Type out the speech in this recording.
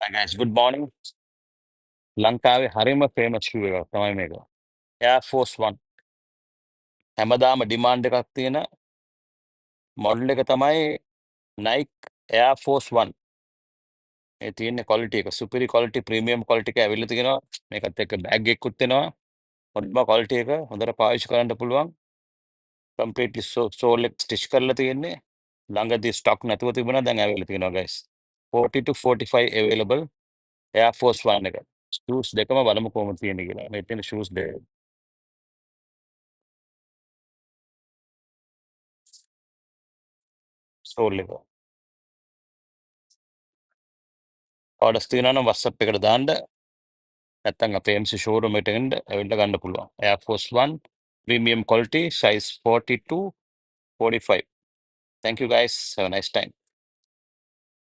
Hi guys, good morning. ලංකාවේ හරිම famous shoe එකක් තමයි මේක. Air Force One. හැමදාම ඩිමාන්ඩ් එකක් තියෙන මොඩල් එක තමයි Nike Air Force One. ඒ තියෙන quality එක superior quality premium quality එක ඇවිල්ලා තියෙනවා. මේකත් එක්ක බෑග් එකකුත් එනවා. හොඳම quality එක හොඳට පාවිච්චි කරන්න පුළුවන්. completely sole එක stitch කරලා තියෙන්නේ. ළඟදී stock නැතුව තිබුණා දැන් ඇවිල්ලා තියෙනවා guys. 40 to 45 available Air Force One එක. shoes දෙකම බලමු කොහොමද තියෙන්නේ කියලා. මේ තියෙන shoes දෙක. sole එක. orders තියෙනවා නම් WhatsApp එකට දාන්න. නැත්නම් අපේ MC showroom එකට එන්න ඇවිල්ලා ගන්න පුළුවන්. Air Force One premium quality size 40 to 45. Thank you guys. Have a nice time.